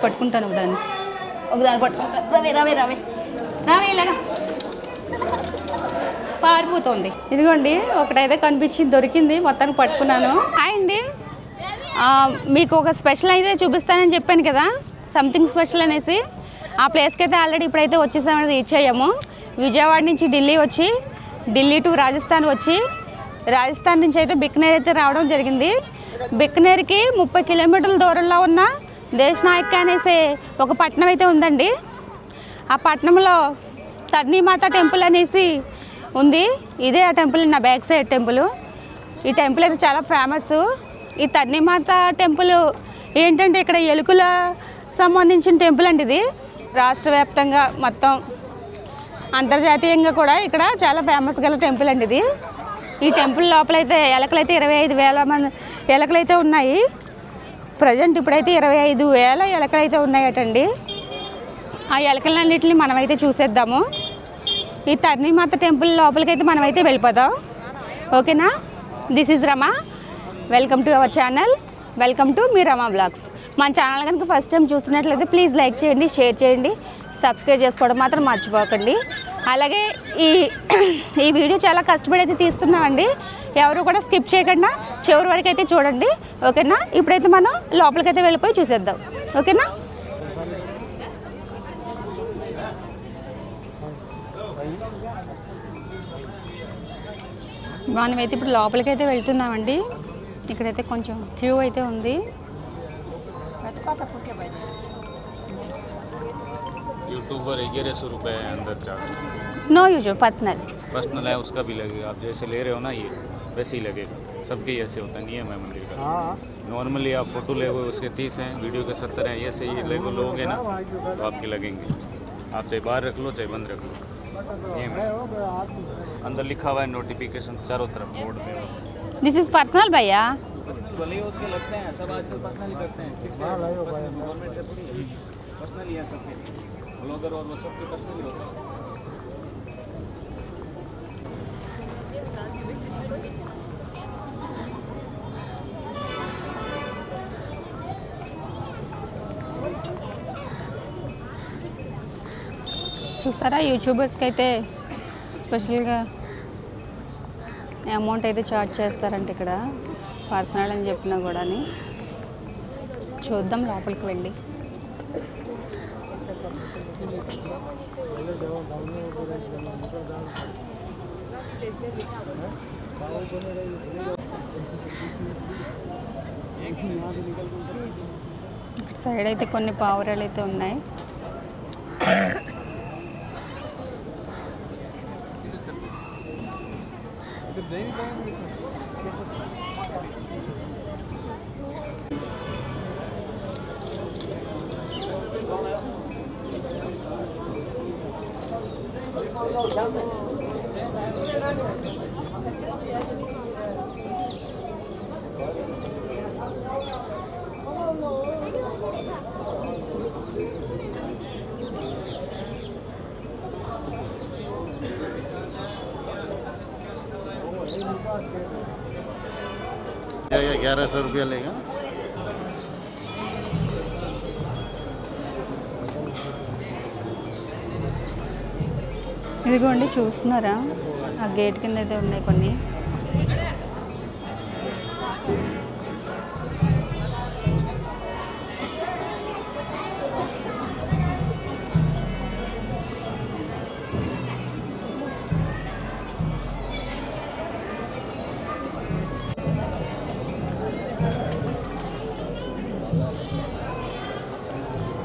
పట్టుకుంటాను ఒకదాన్ని పట్టుకుంటాను. రావే ఇలాగా పారిపోతుంది. ఇదిగోండి ఒకటైతే కనిపించింది, దొరికింది, మొత్తానికి పట్టుకున్నాను. హాయ్ అండి, మీకు ఒక స్పెషల్ అయితే చూపిస్తానని చెప్పాను కదా, సంథింగ్ స్పెషల్ అనేసి. ఆ ప్లేస్కి అయితే ఆల్రెడీ ఇప్పుడైతే వచ్చేసామని రీచ్ అయ్యాము. విజయవాడ నుంచి ఢిల్లీ వచ్చి, ఢిల్లీ టు రాజస్థాన్ వచ్చి, రాజస్థాన్ నుంచి అయితే బికనేర్ అయితే రావడం జరిగింది. బికనేర్కి 30 కిలోమీటర్ల దూరంలో ఉన్న దేశ్ నాయక్ అనేసి ఒక పట్టణం అయితే ఉందండి. ఆ పట్టణంలో తర్నీమాత టెంపుల్ అనేసి ఉంది. ఇదే ఆ టెంపుల్, నా బ్యాక్ సైడ్ టెంపుల్. ఈ టెంపుల్ అయితే చాలా ఫేమస్. ఈ తర్నీమాత టెంపుల్ ఏంటంటే ఇక్కడ ఎలుకల సంబంధించిన టెంపుల్ అండి. ఇది రాష్ట్ర వ్యాప్తంగా మొత్తం అంతర్జాతీయంగా కూడా ఇక్కడ చాలా ఫేమస్ గల టెంపుల్ అండి ఇది. ఈ టెంపుల్ లోపలైతే ఎలకలైతే 25,000 మంది ఎలకలైతే ఉన్నాయి. ప్రజెంట్ ఇప్పుడైతే 25,000 ఎలకలైతే ఉన్నాయటండి. ఆ ఎలకలన్నింటినీ మనమైతే చూసేద్దాము. ఈ తర్నీమాత టెంపుల్ లోపలికైతే మనమైతే వెళ్ళిపోదాం. ఓకేనా? This is Rama. Welcome to our channel, welcome to మీ రమా బ్లాగ్స్. మన ఛానల్ కనుక ఫస్ట్ టైం చూస్తున్నట్లయితే ప్లీజ్ లైక్ చేయండి, షేర్ చేయండి, సబ్స్క్రైబ్ చేసుకోవడం మాత్రం మర్చిపోకండి. అలాగే ఈ వీడియో చాలా కష్టపడి అయితే తీస్తున్నామండి. ఎవరు కూడా స్కిప్ చేయకుండా చివరి వరకు అయితే చూడండి. ఓకేనా? ఇప్పుడైతే మనం లోపలికైతే వెళ్ళిపోయి చూసేద్దాం. ఓకేనా? మనమైతే ఇప్పుడు లోపలికైతే వెళ్తున్నామండి. ఇక్కడైతే కొంచెం క్యూ అయితే ఉంది. यूट्यूबर 1100 रुपये है अंदर चार्ज. नो यूजर पर्सनल है, उसका भी लगेगा. आप जैसे ले रहे हो ना, ये वैसे ही लगेगा. सबके ऐसे होता नहीं है मैं मंदिर का. नॉर्मली आप फोटो ले उसके 30 हैं, वीडियो के 70 हैं. ये सही लोगे ना तो आपके लगेंगे. आप चाहे बाहर रख लो चाहे बंद रख लो. ये अंदर लिखा हुआ है नोटिफिकेशन चारों तरफ बोर्ड में. दिस इज पर्सनल भैया. उसके लगते हैं सब आजकल पर्सनली करते हैं. गवर्नमेंट का थोड़ी है, पर्सनली है सबके. ब्लॉगर और वो सबके पर्सनली होता है. చూస్తారా, యూట్యూబర్స్కి అయితే స్పెషల్గా అమౌంట్ అయితే చార్జ్ చేస్తారంట ఇక్కడ, పర్సనల్ అని చెప్పినా కూడా. చూద్దాం లోపలికి వెళ్ళి. సైడ్ అయితే కొన్ని పావురాలు అయితే ఉన్నాయి. ये 1100 रुपया लेगा. ఇదిగోండి చూస్తున్నారా, ఆ గేట్ కింద అయితే ఉన్నాయి కొన్ని.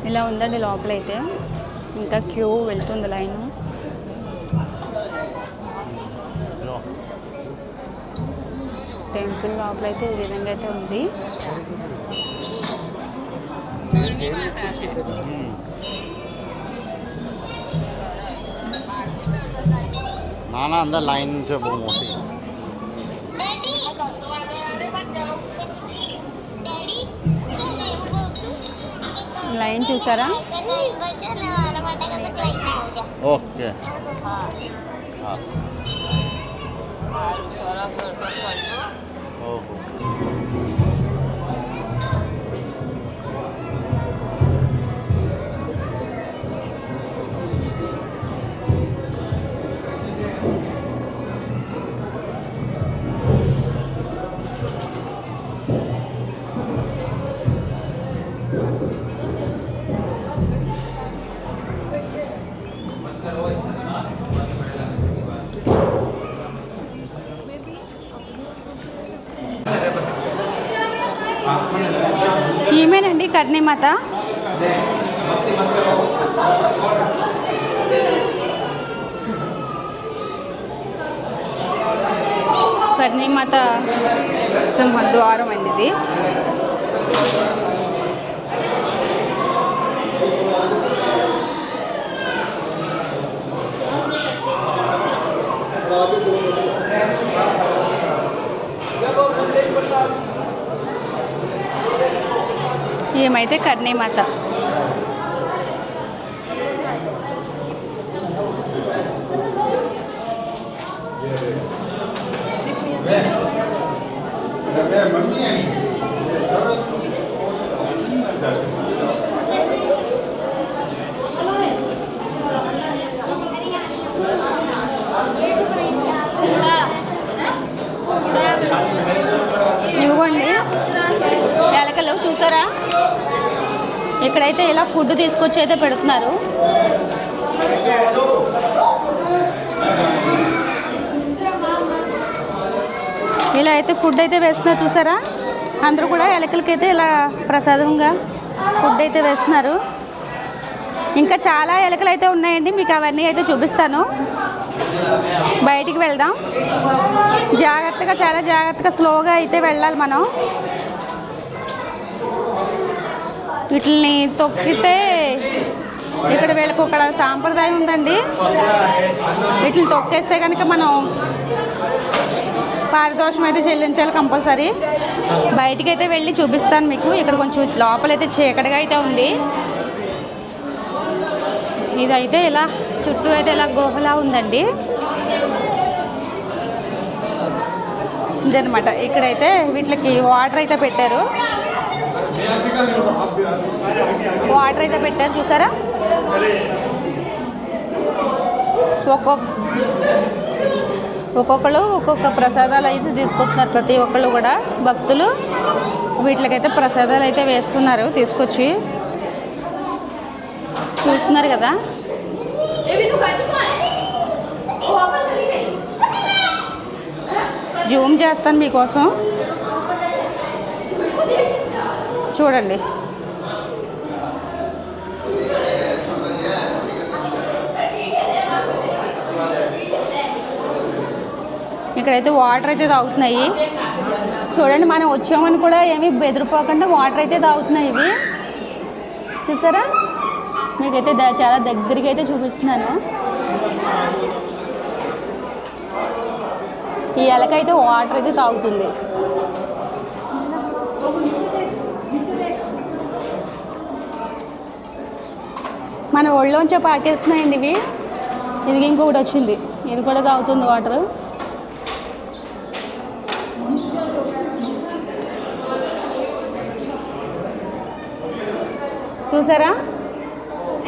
ఇలా ఉందండి లోపలైతే. ఇంకా క్యూ వెళ్తుంది లైను. టెంపుల్ లోపలైతే ఈ విధంగా అయితే ఉంది. नाना अंदर लाइन से बहुत मोटी. లైన్ చూసారా? ओके. ఈమెనండి కర్ణీమాత. కర్ణీమాత సింహద్వారం అండి ఇది. ఏమైతే కర్ణీమాత. ఇవ్వండి ఎలకలు చూసారా, ఇక్కడైతే ఇలా ఫుడ్ తీసుకొచ్చి అయితే పెడుతున్నారు. ఇలా అయితే ఫుడ్ అయితే వేస్తున్నారు చూసారా. అందరూ కూడా ఎలకలకైతే ఇలా ప్రసాదంగా ఫుడ్ అయితే వేస్తున్నారు. ఇంకా చాలా ఎలకలు అయితే ఉన్నాయండి, మీకు అవన్నీ అయితే చూపిస్తాను. బయటికి వెళ్దాం. జాగ్రత్తగా, చాలా జాగ్రత్తగా, స్లోగా అయితే వెళ్ళాలి మనం. వీటిని తొక్కితే ఇక్కడ వీళ్ళకు ఒక సాంప్రదాయం ఉందండి. వీటిని తొక్కేస్తే కనుక మనం పారితోషం అయితే చెల్లించాలి కంపల్సరీ. బయటికి అయితే వెళ్ళి చూపిస్తాను మీకు. ఇక్కడ కొంచెం లోపలైతే చీకటిగా అయితే ఉంది. ఇదైతే ఇలా చుట్టూ అయితే ఇలా గుహలా ఉందండి. ఇదనమాట. ఇక్కడైతే వీటికి వాటర్ అయితే పెట్టారు. వాటర్ అయితే పెట్టారు చూసారా. ఒక్కొక్కరు ఒక్కొక్క ప్రసాదాలు అయితే తీసుకొస్తున్నారు. ప్రతి ఒక్కళ్ళు కూడా భక్తులు వీటికైతే ప్రసాదాలు అయితే వేస్తున్నారు తీసుకొచ్చి. చూస్తున్నారు కదా. జూమ్ చేస్తాను మీకోసం, చూడండి. ఇక్కడైతే వాటర్ అయితే తాగుతున్నాయి చూడండి. మనం వచ్చామని కూడా ఏమీ బెదిరిపోకుండా వాటర్ అయితే తాగుతున్నాయి ఇవి. చూసారా, మీకైతే చాలా దగ్గరికి అయితే చూపిస్తున్నాను. ఈ ఎలకైతే వాటర్ అయితే తాగుతుంది. మన ఒళ్ళోంచే పాకేస్తున్నాయండి ఇవి. ఇది ఇంకొకటి వచ్చింది, ఇది కూడా తాగుతుంది వాటర్. చూసారా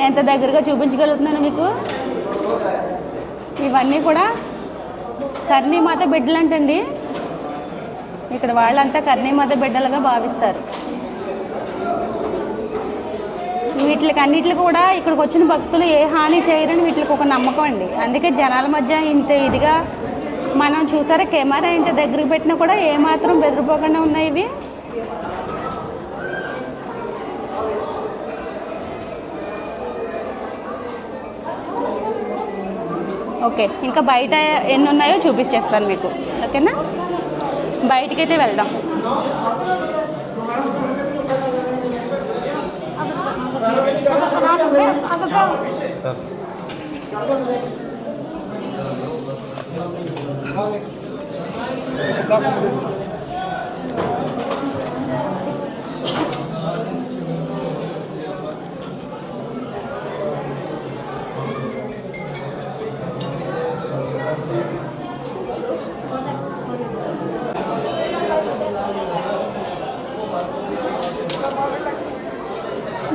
ఎంత దగ్గరగా చూపించగలుగుతున్నాను మీకు. ఇవన్నీ కూడా కర్ణీమాత బిడ్డలు అంటండి. ఇక్కడ వాళ్ళంతా కర్ణీమాత బిడ్డలుగా భావిస్తారు. వీటికి అన్నిటికి కూడా ఇక్కడికి వచ్చిన భక్తులు ఏ హాని చేయరని వీటికి ఒక నమ్మకం అండి. అందుకే జనాల మధ్య ఇంత ఇదిగా మనం చూసారా, కెమెరా ఇంత దగ్గరికి పెట్టినా కూడా ఏమాత్రం బెదిరిపోకుండా ఉన్నాయి ఇవి. ఓకే, ఇంకా బయట ఎన్ని ఉన్నాయో చూపించేస్తాను మీకు. ఓకేనా, బయటికైతే వెళ్దాం.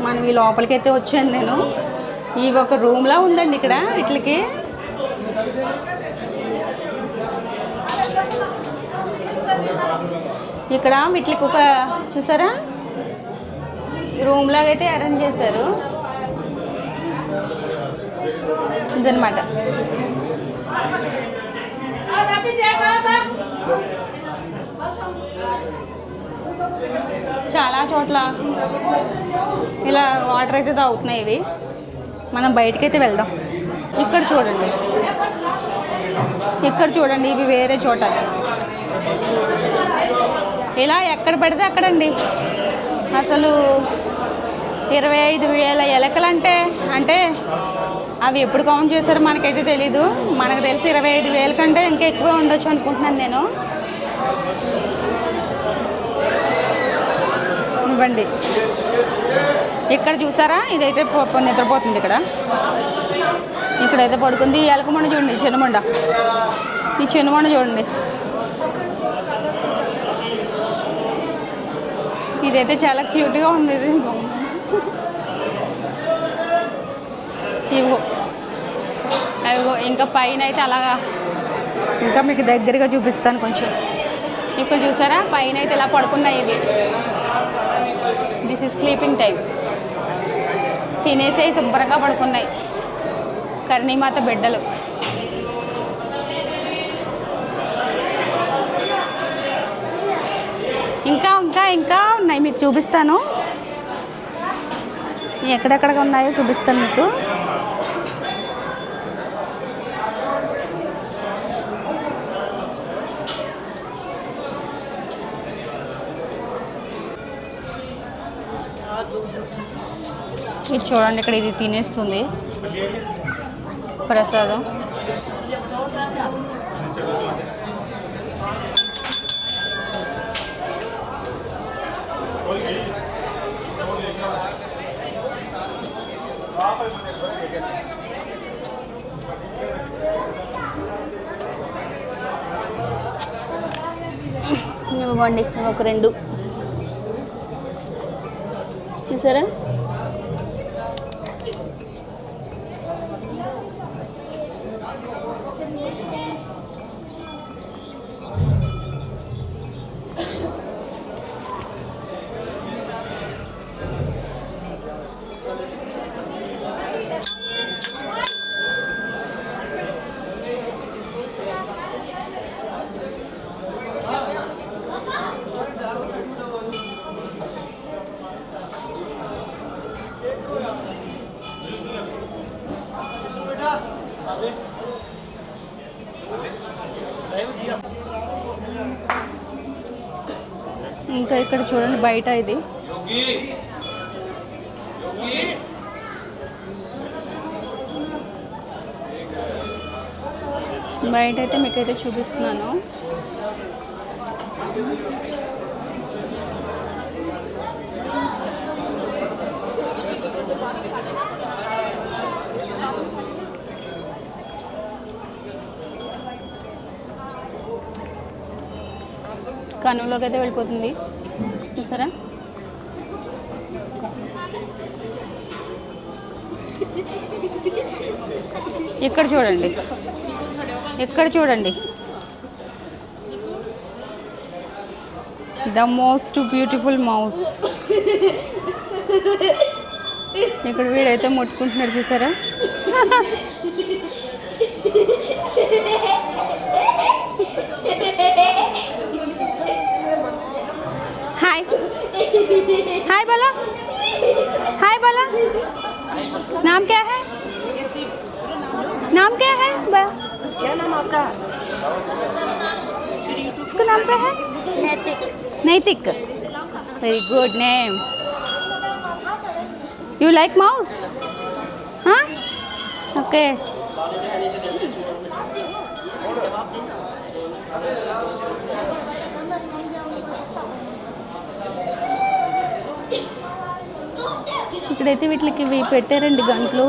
మనం ఈ లోపలికైతే వచ్చాను నేను. ఈ ఒక రూమ్లా ఉందండి ఇక్కడ. వీటికి ఇక్కడ వీటికి ఒక చూసారా రూమ్ లాగా అయితే అరేంజ్ చేశారు. ఇదన్నమాట. చాలా చోట్ల ఇలా వాటర్ అయితే తాగుతున్నాయి ఇవి. మనం బయటకైతే వెళ్దాం. ఇక్కడ చూడండి, ఇక్కడ చూడండి, ఇవి వేరే చోట. ఇలా ఎక్కడ పడితే అక్కడండి. అసలు 25,000 ఎలకలు అంటే అవి ఎప్పుడు కౌంట్ చేశారో మనకైతే తెలీదు. మనకు తెలిసి 25,000 కంటే ఇంకా ఎక్కువ ఉండొచ్చు అనుకుంటున్నాను నేను. ఇవ్వండి, ఇక్కడ చూసారా, ఇదైతే నిద్రపోతుంది. ఇక్కడైతే పడుకుంది. ఈ ఎలకమండ చూడండి, చిన్నమండ, ఈ చిన్నమండ చూడండి. ఇదైతే చాలా క్యూట్గా ఉంది. ఇది ఇవిగో అవిగో ఇంకా పైన అయితే అలాగా, ఇంకా మీకు దగ్గరగా చూపిస్తాను కొంచెం. ఇక్కడ చూసారా, పైన అయితే ఇలా పడుకున్నాయి ఇవి. This is sleeping time. తినేసి శుభ్రంగా పడుకున్నాయి కర్ణీమాత బిడ్డలు. ఇంకా ఇంకా ఇంకా ఉన్నాయి, మీకు చూపిస్తాను. ఎక్కడెక్కడ ఉన్నాయో చూపిస్తాను మీకు. ఇది చూడండి, ఇక్కడ ఇది తినేస్తుంది ప్రసాదం. ఇవ్వండి ఒక 2 చూసారా. ఇంకా ఇక్కడ చూడండి, బయట ఇది బయట అయితే మీకైతే చూపిస్తున్నాను. కనులోకి అయితే వెళ్ళిపోతుంది చూసారా. ఇక్కడ చూడండి, ఇక్కడ చూడండి, ద మోస్ట్ బ్యూటిఫుల్ మౌస్. ఇక్కడ వీడైతే ముట్టుకుంటున్నాడు చూసారా. हाय हाय बोलो, हाय बोलो. नाम क्या है? नाम क्या है? क्या नाम आपका? इसका नाम क्या है? नैतिक. नैतिक, very good name. You like mouse? हाँ, ओके. ఇక్కడైతే వీటికి ఇవి పెట్టారండి గంటలు.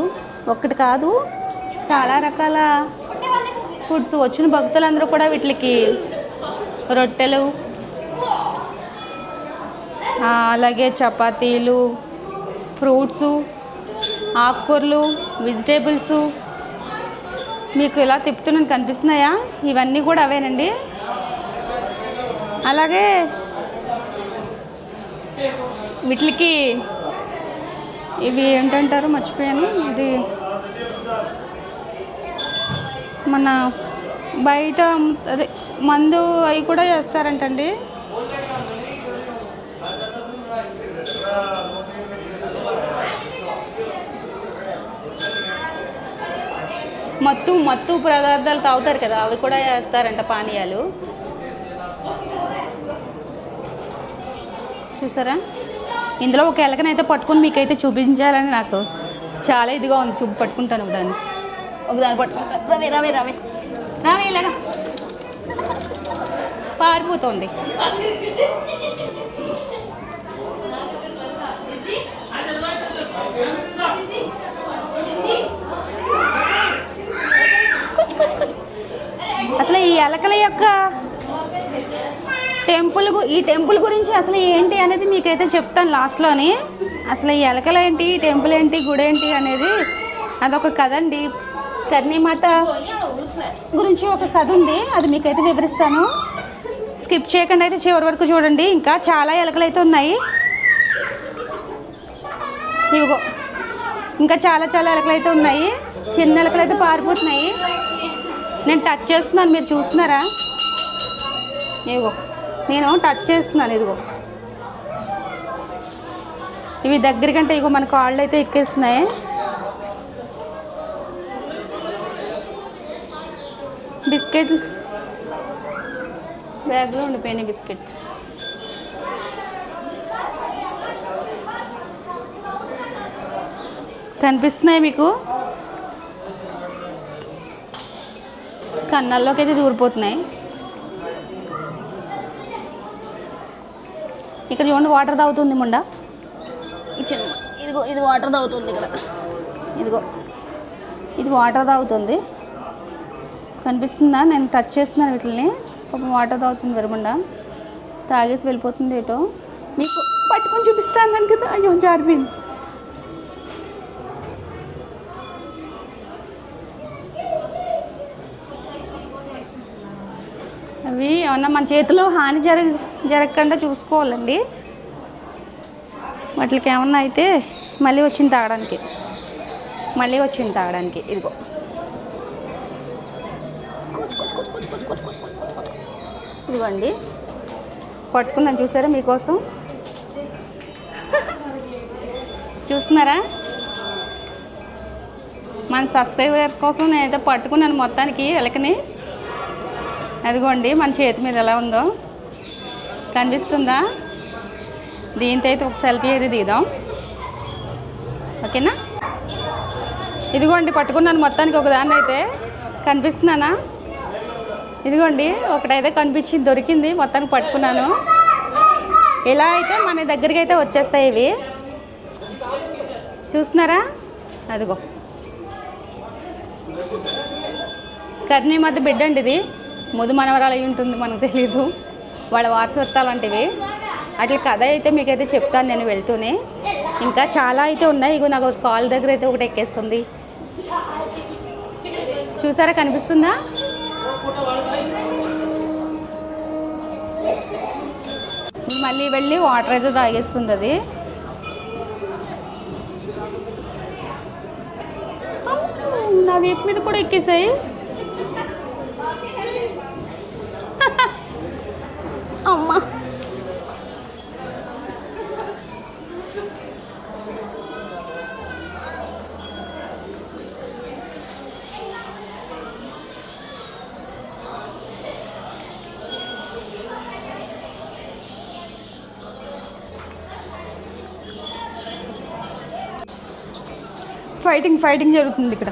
ఒక్కటి కాదు, చాలా రకాల ఫుడ్స్. వచ్చిన భక్తులందరూ కూడా వీటికి రొట్టెలు, అలాగే చపాతీలు, ఫ్రూట్సు, ఆకుకూరలు, వెజిటేబుల్స్. మీకు ఇలా తిప్పుతున్నాను కనిపిస్తున్నాయా? ఇవన్నీ కూడా అవేనండి. అలాగే వీటికి ఇవి ఏంటంటారు మర్చిపోయాను. ఇది మన బయట అదే మందు అవి కూడా చేస్తారంటండి. మత్తు పదార్థాలు తాగుతారు కదా, అవి కూడా వేస్తారంట పానీయాలు. చూసారా, ఇందులో ఒక ఎలకనైతే పట్టుకుని మీకైతే చూపించాలని నాకు చాలా ఇదిగా ఉంది. పట్టుకుంటాను ఒకదాన్ని పట్టుకుంటాను. రావే ఇలాగా పారిపోతుంది. అసలు ఈ ఎలకల యొక్క ఈ టెంపుల్ గురించి అసలు ఏంటి అనేది మీకైతే చెప్తాను లాస్ట్లోని. అసలు ఈ ఎలకలు ఏంటి, ఈ టెంపుల్ ఏంటి, గుడి ఏంటి అనేది అదొక కథ అండి. కర్ణీమాత గురించి ఒక కథ ఉంది, అది మీకైతే వివరిస్తాను. స్కిప్ చేయకుండా అయితే చివరి వరకు చూడండి. ఇంకా చాలా ఎలకలు అయితే ఉన్నాయి. ఇవిగో ఇంకా చాలా ఎలకలు అయితే ఉన్నాయి. చిన్న ఎలకలు అయితే పారిపోతున్నాయి. నేను టచ్ చేస్తున్నాను, మీరు చూస్తున్నారా? ఇదిగో నేను టచ్ చేస్తున్నాను. ఇదిగో ఇవి దగ్గరికంటే ఇగో మన కాళ్ళు అయితే ఎక్కేస్తున్నాయి. బిస్కెట్లు బ్యాగ్లో ఉండిపోయినాయి బిస్కెట్స్. కనిపిస్తున్నాయి మీకు? కన్నాల్లోకి అయితే దూరిపోతున్నాయి. ఇక్కడ చూడండి, వాటర్ తాగుతుంది ముండ. ఇదిగో ఇది వాటర్ తాగుతుంది. ఇక్కడ ఇదిగో ఇది వాటర్ తాగుతుంది. కనిపిస్తుందా? నేను టచ్ చేస్తున్నాను వీటిని. పాపం వాటర్ తాగుతుంది వరమండ. తాగేసి వెళ్ళిపోతుంది ఏటో. మీకు పట్టుకొని చూపిస్తాను కదా. అయ్యో జారిపోయింది. అవి ఏమన్నా మన చేతిలో హాని జరగకుండా చూసుకోవాలండి. వాటికి ఏమన్నా అయితే మళ్ళీ వచ్చింది తాగడానికి. ఇదిగో ఇదిగోండి పట్టుకున్నాను, చూసారా మీకోసం. చూస్తున్నారా? మన సబ్స్క్రైబర్ కోసం నేనైతే పట్టుకున్నాను మొత్తానికి ఎలకని. అదిగోండి మన చేతి మీద ఎలా ఉందో కనిపిస్తుందా? దీంతో అయితే ఒక సెల్ఫీ అయితే దిగుదాం, ఓకేనా? ఇదిగోండి పట్టుకున్నాను మొత్తానికి ఒకదాన్ని అయితే. కనిపిస్తున్నానా? ఇదిగోండి ఒకటైతే దొరికింది, మొత్తానికి పట్టుకున్నాను. ఇలా అయితే మన దగ్గరికి అయితే వచ్చేస్తాయి ఇవి. చూస్తున్నారా? అదిగో కర్ణీ మధ్య బిడ్డ అండి ఇది. ముదు మనవరాలు అయి ఉంటుంది, మనకు తెలీదు. వాళ్ళ వారసత్వాలు వంటివి. అట్లా కథ అయితే మీకైతే చెప్తాను నేను వెళ్తూనే. ఇంకా చాలా అయితే ఉన్నాయి. ఇగో నాకు కాల్ దగ్గర అయితే ఒకటి ఎక్కేస్తుంది. చూసారా? కనిపిస్తుందా? మళ్ళీ వెళ్ళి వాటర్ అయితే తాగేస్తుంది అది. నా వీపు మీద కూడా ఎక్కేసాయి. అమ్మా ఫైటింగ్ జరుగుతుంది ఇక్కడ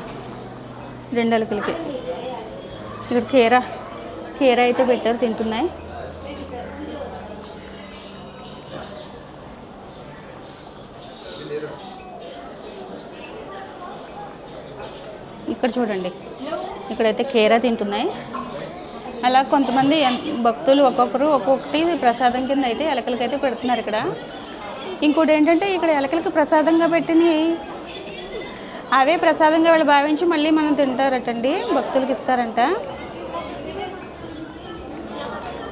2 ఎలుకలకి. ఇక్కడ కీర అయితే పెట్టారు, తింటున్నాయి. ఇక్కడ చూడండి, ఇక్కడైతే కీర తింటున్నాయి. అలా కొంతమంది భక్తులు ఒక్కొక్కటి ప్రసాదం కింద అయితే ఎలకలకైతే పెడుతున్నారు ఇక్కడ. ఇంకోటి ఏంటంటే ఇక్కడ ఎలకలకి ప్రసాదంగా పెట్టినవి అవే ప్రసాదంగా వాళ్ళు భావించి మళ్ళీ మనం తింటారటండి, భక్తులకి ఇస్తారంట.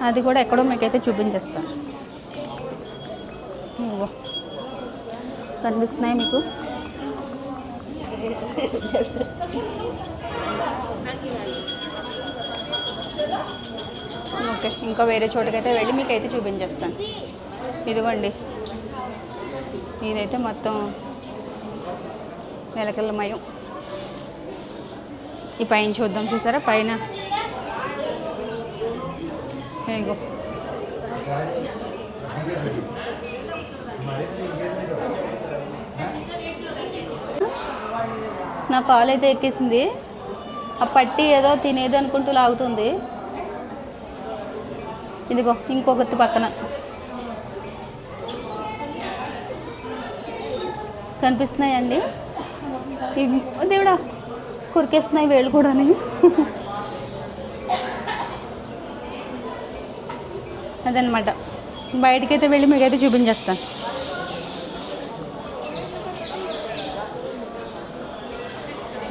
అది కూడా ఎక్కడో మీకైతే చూపించేస్తాను. ఇదిగో కనిపిస్తున్నాయి మీకు. ఓకే, ఇంకా వేరే చోటుకైతే వెళ్ళి మీకైతే చూపించేస్తాను. ఇదిగోండి, ఇదైతే మొత్తం ఎలకల మయం. ఈ పైన చూద్దాం, చూసారా పైన ఇగో నా కాలు అయితే ఎక్కేసింది. ఆ పట్టి ఏదో తినేది అనుకుంటూ లాగుతుంది. ఇదిగో ఇంకొకటి పక్కన కనిపిస్తున్నాయండి. దేవుడా కొరికేస్తున్నాయి వేళ్ళు కూడా. అదనమాట. బయటకైతే వెళ్ళి మీకైతే చూపించేస్తాను.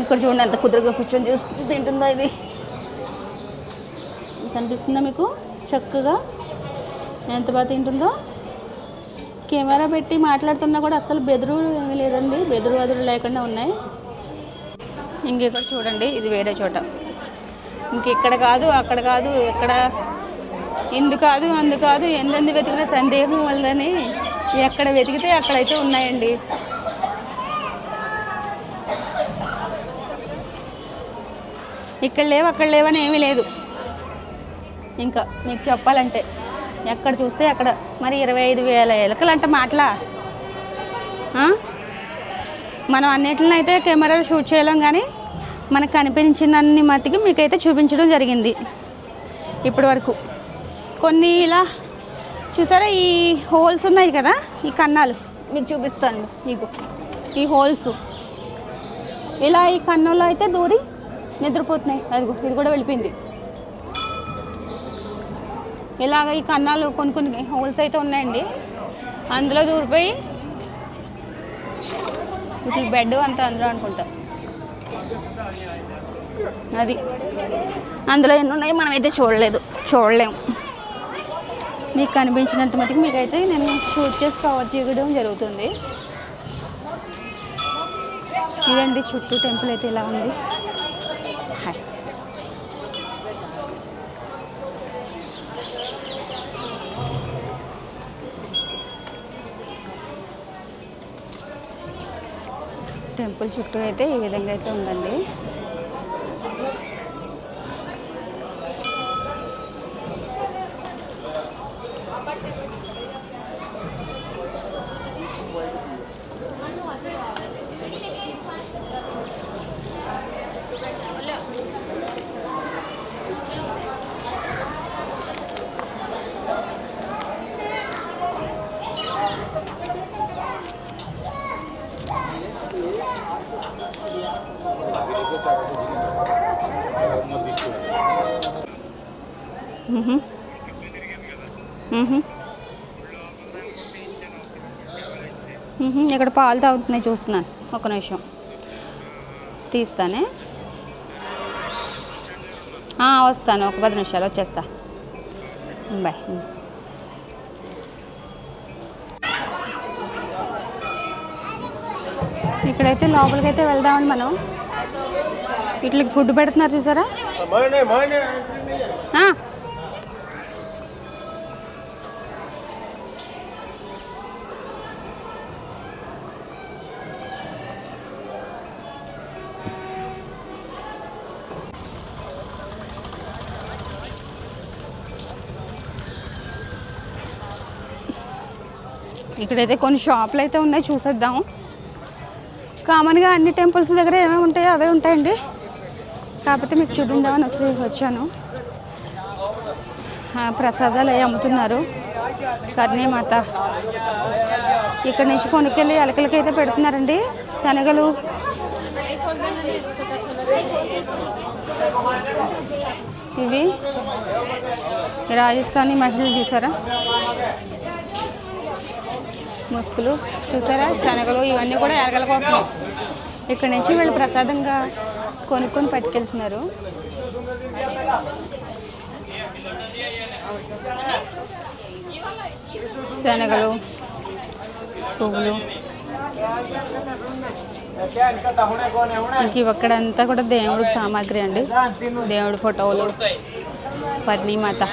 ఇక్కడ చూడండి ఎంత కుదురుగా కూర్చొని చూసి తింటుందో. ఇది కనిపిస్తుందా మీకు చక్కగా ఎంత బాగా తింటుందో. కెమెరా పెట్టి మాట్లాడుతున్నా కూడా అసలు బెదురు ఏమీ లేదండి, బెదురు లేకుండా ఉన్నాయి. ఇంకెక్కడ చూడండి, ఇది వేరే చోట. ఇంకెక్కడ కాదు అక్కడ కాదు ఎక్కడ ఇందు కాదు అందు కాదు ఎందెందు వెతికిన సందేహం వల్లని ఎక్కడ వెతికితే అక్కడైతే ఉన్నాయండి. ఇక్కడ లేవు అక్కడ లేవని ఏమీ లేదు. ఇంకా మీకు చెప్పాలంటే ఎక్కడ చూస్తే అక్కడ. మరి 25,000 ఎలకలంటే మాటలా? మనం అన్నిటిని అయితే కెమెరాలు షూట్ చేయలేం, కానీ మనకు కనిపించినన్ని మట్టికి మీకైతే చూపించడం జరిగింది ఇప్పటి వరకు. కొన్ని ఇలా చూసారా, ఈ హోల్స్ ఉన్నాయి కదా, ఈ కన్నాలు మీకు చూపిస్తాను. మీకు ఈ హోల్స్ ఇలా ఈ కన్నుల్లో అయితే దూరి నిద్రపోతున్నాయి. అదిగో ఇది కూడా వెళ్ళిపోయింది. ఇలాగ ఈ కన్నాలు కొన్ని హోల్స్ అయితే ఉన్నాయండి, అందులో దూరిపోయి ఇట్లా బెడ్ అంతా అందులో అనుకుంటా. అది అందులో ఎన్ని ఉన్నాయి మనమైతే చూడలేము. మీకు కనిపించినంత మటుకు మీకైతే నేను షూట్ చేసి కవర్ చేయడం జరుగుతుంది. ఇదండి చుట్టూ టెంపుల్ అయితే ఇలా ఉంది. హాయ్. టెంపుల్ చుట్టూ అయితే ఈ విధంగా అయితే ఉందండి. ఇక్కడ పాలు తాగుతున్నాయి చూస్తున్నాను. ఒక నిమిషం తీస్తానే. వస్తాను, ఒక 10 నిమిషాలు వచ్చేస్తా. బాయ్. ఇక్కడైతే లోపలికైతే వెళ్దామని మనం. వీటికి ఫుడ్ పెడుతున్నారు చూసారా. ఇక్కడైతే కొన్ని షాపులు అయితే ఉన్నాయి, చూసేద్దాము. కామన్గా అన్ని టెంపుల్స్ దగ్గర ఏమేమి ఉంటాయో అవే ఉంటాయండి, కాకపోతే మీకు చూపిందామని వచ్చాను. ప్రసాదాలు అవి అమ్ముతున్నారు. కర్ణీమాత ఇక్కడ నుంచి కొనుక్కెళ్ళి ఎలకలకైతే పెడుతున్నారండి. శనగలు, ఇవి రాజస్థానీ మహిళలు చూసారా, ముసుగులు చూసారా, శనగలు ఇవన్నీ కూడా ఎలకల కోసమే. ఇక్కడ నుంచి వీళ్ళు ప్రసాదంగా కొనుక్కొని పట్టుకెళ్తున్నారు. శనగలు, పువ్వులు. ఇంక ఇక్కడంతా కూడా దేవుడికి సామాగ్రి అండి. దేవుడి ఫోటోలు, పర్ణీమాత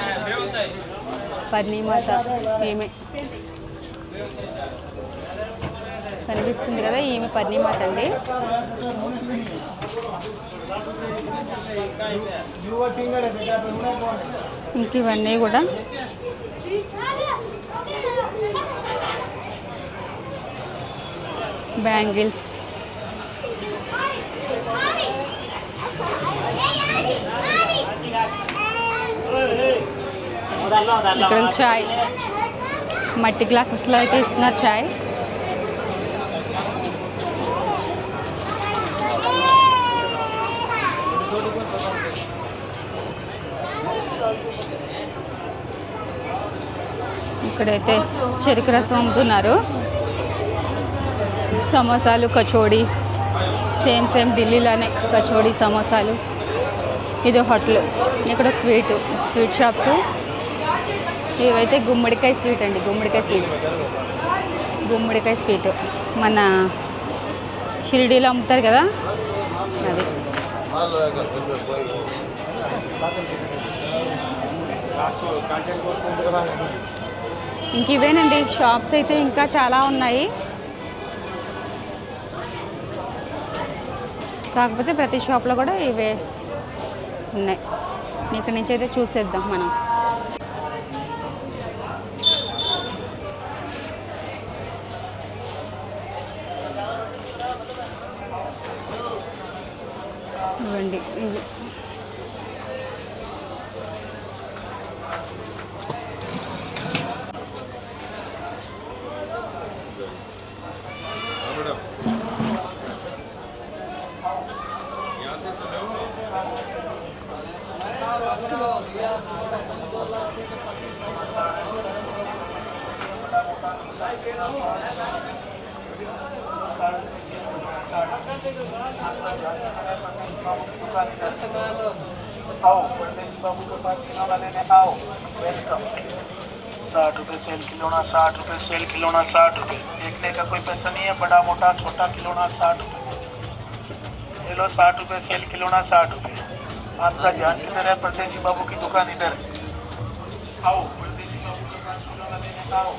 ఏమే కనిపిస్తుంది కదా, ఈమె పర్ణిమాత అండి. ఇంక ఇవన్నీ కూడా బ్యాంగిల్స్. ఇక్కడ చాయ్ మట్టి గ్లాసెస్లో అయితే ఇస్తున్నారు చాయ్. ఇక్కడైతే చెరుకు రసం అమ్ముతున్నారు. సమోసాలు, కచోడీ, సేమ్ ఢిల్లీలోనే కచోడీ సమోసాలు. ఇది హోటల్. ఇక్కడ స్వీట్ షాప్స్. ఇవైతే గుమ్మడికాయ స్వీట్ అండి, గుమ్మడికాయ స్వీట్ మన షిరిడీలో అమ్ముతారు కదా అది. ఇంక ఇవేనండి షాప్స్ అయితే ఇంకా చాలా ఉన్నాయి. కాకపోతే ప్రతి షాప్లో కూడా ఇవే ఉన్నాయి. ఇక్కడ నుంచి అయితే చూసేద్దాం మనం. ఇవ్వండి ఇవి. आओ परदेसी बाबू के पास खिलौना लेने आओ। वेलकम। 60 रुपये सेल खिलौना, 60 रुपये सेल खिलौना, 60 रुपये। देखने का कोई पैसा नहीं है, बड़ा मोटा छोटा खिलौना 60 रुपये। ले लो 60 रुपये सेल खिलौना, 60 रुपये। आपका ध्यान किधर है? परदेसी बाबू की दुकान इधर है। आओ परदेसी बाबू के पास खिलौना लेने आओ।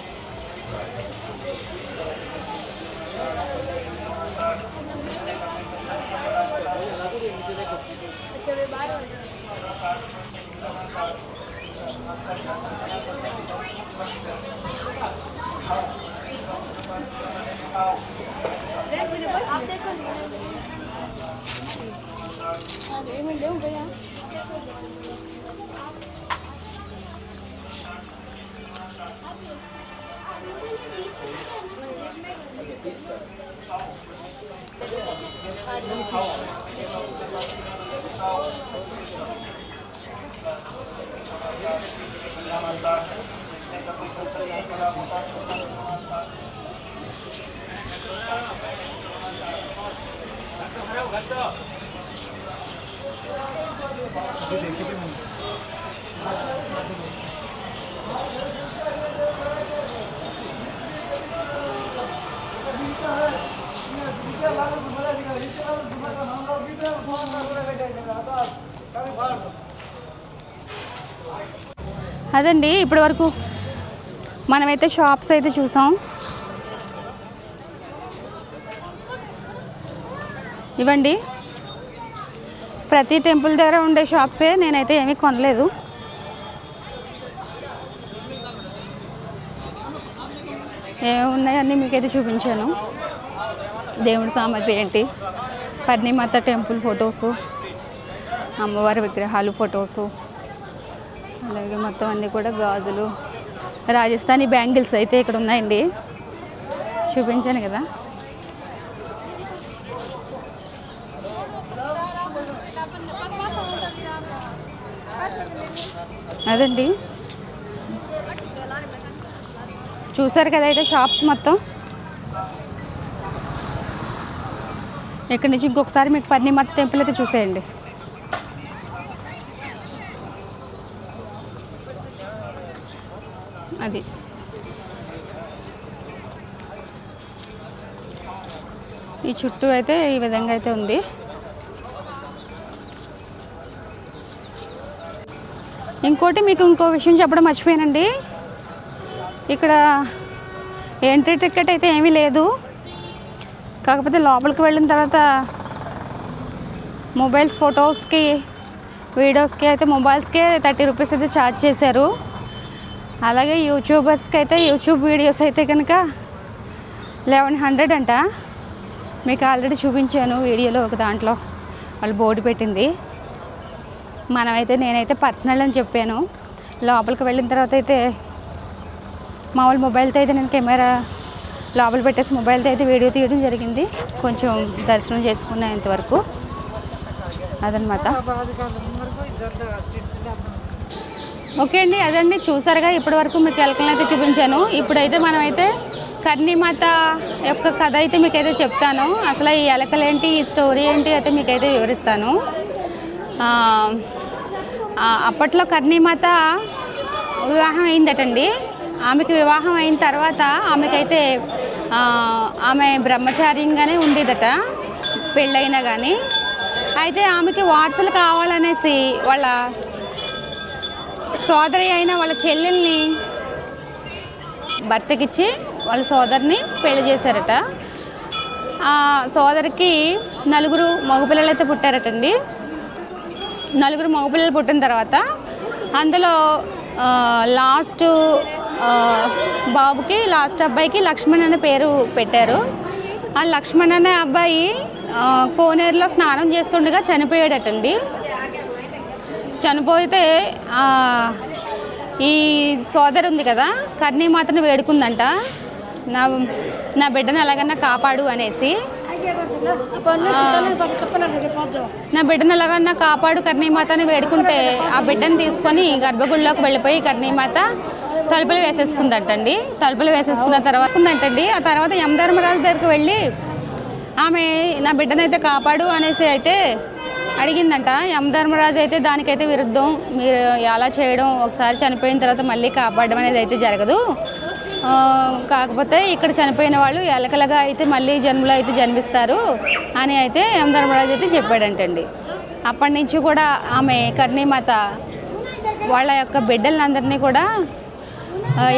అదండి ఇప్పటి వరకు మనమైతే షాప్స్ అయితే చూసాం. ఇవ్వండి ప్రతి టెంపుల్ దగ్గర ఉండే షాప్సే. నేనైతే ఏమీ కొనలేదు. ఏమున్నాయన్నీ మీకైతే చూపించాను. దేవుడి సామాగ్రి ఏంటి, పర్ణిమాత టెంపుల్ ఫొటోసు, అమ్మవారి విగ్రహాలు ఫొటోసు, అలాగే మొత్తం అన్నీ కూడా గాజులు, రాజస్థానీ బ్యాంగిల్స్ అయితే ఇక్కడ ఉన్నాయండి. చూపించాను కదా. అదండి చూసారు కదా అయితే షాప్స్ మొత్తం. ఇక్కడి నుంచి ఇంకొకసారి మీకు పర్ణిమాత టెంపుల్ అయితే చూసేయండి. అది ఈ చుట్టూ అయితే ఈ విధంగా అయితే ఉంది. ఇంకోటి మీకు ఇంకో విషయం చెప్పడం మర్చిపోయానండి. ఇక్కడ ఎంట్రీ టికెట్ అయితే ఏమీ లేదు. కాకపోతే లోపలికి వెళ్ళిన తర్వాత మొబైల్స్ ఫొటోస్కి వీడియోస్కి అయితే మొబైల్స్కే 30 రూపీస్ అయితే ఛార్జ్ చేశారు. అలాగే యూట్యూబర్స్కి అయితే యూట్యూబ్ వీడియోస్ అయితే కనుక 1100 అంట. మీకు ఆల్రెడీ చూపించాను వీడియోలో ఒక దాంట్లో వాళ్ళు బోర్డు పెట్టింది. నేనైతే పర్సనల్ అని చెప్పాను. లోపలికి వెళ్ళిన తర్వాత అయితే మామూలు మొబైల్తో అయితే నేను కెమెరా లోపల పెట్టేసి మొబైల్తో అయితే వీడియో తీయడం జరిగింది. కొంచెం దర్శనం చేసుకున్నా ఇంతవరకు అదనమాట. ఓకే అండి, అదండి చూసారుగా ఇప్పటి వరకు మీకు ఎలకలను అయితే చూపించాను. ఇప్పుడైతే మనమైతే కర్ణీమాత యొక్క కథ అయితే మీకైతే చెప్తాను. అసలు ఈ ఎలకలేంటి, ఈ స్టోరీ ఏంటి అయితే మీకైతే వివరిస్తాను. అప్పట్లో కర్ణీమాత వివాహం అయిందటండి. ఆమెకి వివాహం అయిన తర్వాత ఆమెకైతే ఆమె బ్రహ్మచార్యంగానే ఉండేదట పెళ్ళైనా కానీ. అయితే ఆమెకి వారసులు కావాలనేసి వాళ్ళ సోదరి అయిన వాళ్ళ చెల్లెల్ని భర్తకిచ్చి వాళ్ళ సోదరిని పెళ్లి చేశారట. ఆ సోదరికి 4 మగపిల్లలు అయితే పుట్టారటండి. 4 మగపిల్లలు పుట్టిన తర్వాత అందులో లాస్ట్ బాబుకి లాస్ట్ అబ్బాయికి లక్ష్మణ్ అనే పేరు పెట్టారు. ఆ లక్ష్మణ్ అనే అబ్బాయి కోనేరులో స్నానం చేస్తుండగా చనిపోయాడటండి. చనిపోతే ఈ సోదరు ఉంది కదా కర్ణీమాతను వేడుకుందంట, నా బిడ్డను ఎలాగన్నా కాపాడు అనేసి. నా బిడ్డను ఎలాగన్నా కాపాడు కర్ణీమాతని వేడుకుంటే ఆ బిడ్డను తీసుకొని గర్భగుడిలోకి వెళ్ళిపోయి కర్ణీమాత తలుపులు వేసేసుకుందంటండి. తలుపులు వేసేసుకున్న తర్వాత ఆ తర్వాత యమధర్మరాజు దగ్గరికి వెళ్ళి ఆమె నా బిడ్డనైతే కాపాడు అనేసి అయితే అడిగిందంట. యమధర్మరాజు అయితే దానికైతే విరుద్ధం, మీరు అలా చేయడం, ఒకసారి చనిపోయిన తర్వాత మళ్ళీ కాపాడడం అనేది అయితే జరగదు, కాకపోతే ఇక్కడ చనిపోయిన వాళ్ళు ఎలకలుగా అయితే మళ్ళీ జన్మలో అయితే జన్మిస్తారు అని అయితే యమధర్మరాజు అయితే చెప్పాడంటండి. అప్పటి నుంచి కూడా ఆమె కర్ణీమాత వాళ్ళ యొక్క బిడ్డలందరినీ కూడా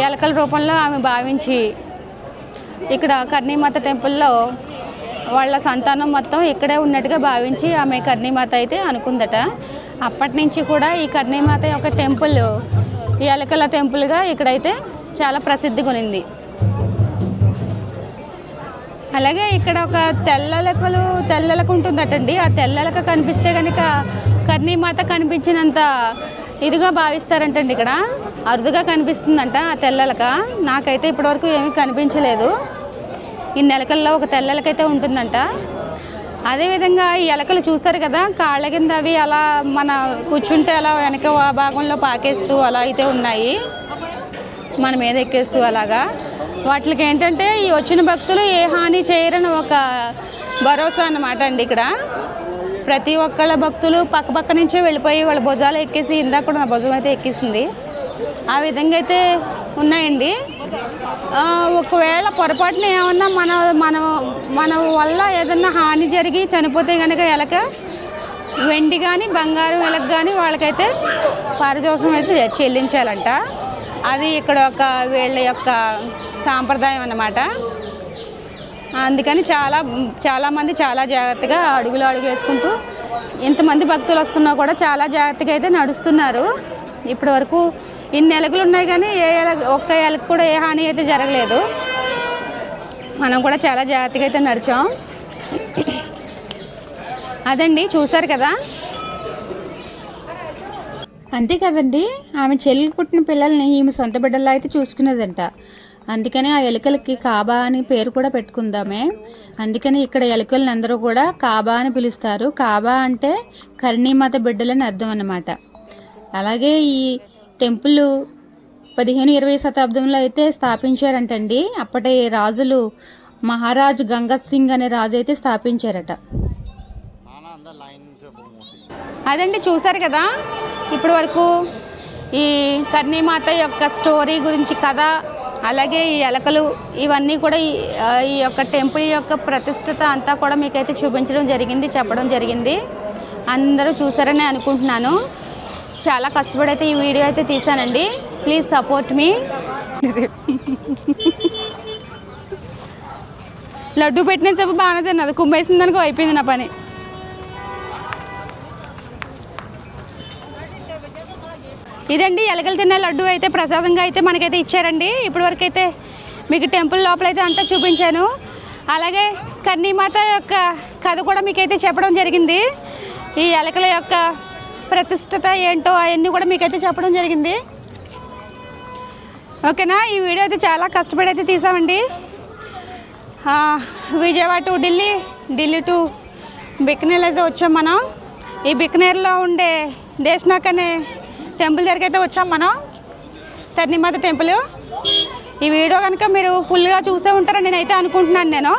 ఎలకల రూపంలో ఆమె భావించి ఇక్కడ కర్ణీమాత టెంపుల్లో వాళ్ళ సంతానం మొత్తం ఇక్కడే ఉన్నట్టుగా భావించి ఆమె కర్ణీమాత అయితే అనుకుందట. అప్పటి నుంచి కూడా ఈ కర్ణీమాత యొక్క టెంపుల్ ఎలకల టెంపుల్గా ఇక్కడైతే చాలా ప్రసిద్ధి కొనింది. అలాగే ఇక్కడ ఒక తెల్లెలక ఉంటుందటండి. ఆ తెల్లెలక కనిపిస్తే కనుక కర్ణీమాత కనిపించినంత ఇదిగా భావిస్తారంటండి. ఇక్కడ అరుదుగా కనిపిస్తుందంట ఆ తెల్లెలక. నాకైతే ఇప్పటివరకు ఏమీ కనిపించలేదు. ఈ ఎలకల్లో ఒక తెల్లెలకైతే ఉంటుందంట. అదేవిధంగా ఈ ఎలకలు చూస్తారు కదా కాళ్ళ కింద అవి అలా మన కూర్చుంటే అలా వెనక భాగంలో పాకేస్తూ అలా అయితే ఉన్నాయి, మన మీద ఎక్కేస్తూ అలాగా. వాటికి ఏంటంటే ఈ వచ్చిన భక్తులు ఏ హాని చేయరని ఒక భరోసా అన్నమాట అండి. ఇక్కడ ప్రతి ఒక్కళ్ళ భక్తులు పక్క నుంచే వెళ్ళిపోయి వాళ్ళ భుజాలు ఎక్కేసి, ఇందాక కూడా నా భుజం అయితే ఎక్కిస్తుంది, ఆ విధంగా అయితే ఉన్నాయండి. ఒకవేళ పొరపాటున ఏమన్నా మన వల్ల ఏదన్నా హాని జరిగి చనిపోతే కనుక ఎలక వెండి కానీ బంగారం ఎలక కానీ వాళ్ళకైతే పారితోషికం అయితే చెల్లించాలంట. అది ఇక్కడ వీళ్ళ యొక్క సాంప్రదాయం అన్నమాట. అందుకని చాలామంది చాలా జాగ్రత్తగా అడుగు వేసుకుంటూ, ఇంతమంది భక్తులు వస్తున్నా కూడా చాలా జాగ్రత్తగా అయితే నడుస్తున్నారు. ఇప్పటి వరకు ఇన్ని ఎలకలు ఉన్నాయి కానీ ఒక్క ఎలక కూడా ఏ హాని అయితే జరగలేదు. మనం కూడా చాలా జాగ్రత్తగా అయితే నడిచాం. అదండి చూసారు కదా. అంతే కదండి, ఆమె చెల్లికి పుట్టిన పిల్లల్ని ఈమె సొంత బిడ్డల్లా అయితే చూసుకునేదంట. అందుకని ఆ ఎలుకలకి కాబా అని పేరు కూడా పెట్టుకుందామే. అందుకని ఇక్కడ ఎలుకలను అందరూ కూడా కాబా అని పిలుస్తారు. కాబా అంటే కర్ణీమాత బిడ్డలని అర్థం అన్నమాట. అలాగే ఈ టెంపుల్ 15-20 శతాబ్దంలో అయితే స్థాపించారంటండి. అప్పటి రాజులు మహారాజు గంగత్ సింగ్ అనే రాజు అయితే స్థాపించారట. అదండి చూసారు కదా ఇప్పటి వరకు ఈ కర్ణీమాత యొక్క స్టోరీ గురించి కథ, అలాగే ఈ ఎలకలు ఇవన్నీ కూడా ఈ యొక్క టెంపుల్ యొక్క ప్రతిష్టత అంతా కూడా మీకైతే చూపించడం జరిగింది, చెప్పడం జరిగింది. అందరూ చూసారని అనుకుంటున్నాను. చాలా కష్టపడి అయితే ఈ వీడియో అయితే తీసానండి. ప్లీజ్ సపోర్ట్ మీ. లడ్డు పెట్టిన సేపు బాగానే తిన్నది, కుమ్మేసింది అనుకో అయిపోయింది నా పని. ఇదండి ఎలకలు తిన్న లడ్డు అయితే ప్రసాదంగా అయితే మనకైతే ఇచ్చారండి. ఇప్పటి వరకు అయితే మీకు టెంపుల్ లోపలైతే అంతా చూపించాను. అలాగే కన్నీమాత యొక్క కథ కూడా మీకైతే చెప్పడం జరిగింది. ఈ ఎలకల యొక్క ప్రతిష్టత ఏంటో అవన్నీ కూడా మీకైతే చెప్పడం జరిగింది. ఓకేనా, ఈ వీడియో అయితే చాలా కష్టపడి అయితే తీసామండి. విజయవాడ టు ఢిల్లీ, ఢిల్లీ టు బికనేర్ అయితే వచ్చాం మనం. ఈ బికనేర్లో ఉండే దేశ్నాక్ అనే టెంపుల్ దగ్గరికి అయితే వచ్చాం మనం, కన్నీమాత టెంపుల్. ఈ వీడియో కనుక మీరు ఫుల్గా చూసే ఉంటారని నేనైతే అనుకుంటున్నాను. నేను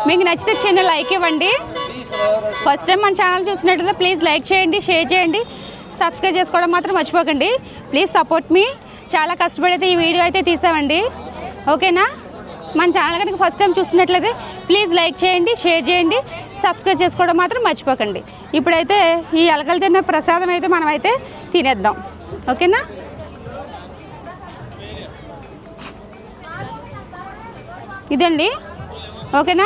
మీకు నచ్చితే చిన్న లైక్ ఇవ్వండి. ఫస్ట్ టైం మన ఛానల్ చూసినట్లయితే ప్లీజ్ లైక్ చేయండి, షేర్ చేయండి, సబ్స్క్రైబ్ చేసుకోవడం మాత్రం మర్చిపోకండి. ప్లీజ్ సపోర్ట్ మీ. చాలా కష్టపడి అయితే ఈ వీడియో అయితే తీసామండి. ఓకేనా, మన ఛానల్ కనుక ఫస్ట్ టైం చూస్తున్నట్లయితే ప్లీజ్ లైక్ చేయండి, షేర్ చేయండి, సబ్స్క్రైబ్ చేసుకోవడం మాత్రం మర్చిపోకండి. ఇప్పుడైతే ఈ ఎలకలు తిన్న ప్రసాదం అయితే మనం అయితే తినేద్దాం. ఓకేనా, ఇదండి. ఓకేనా.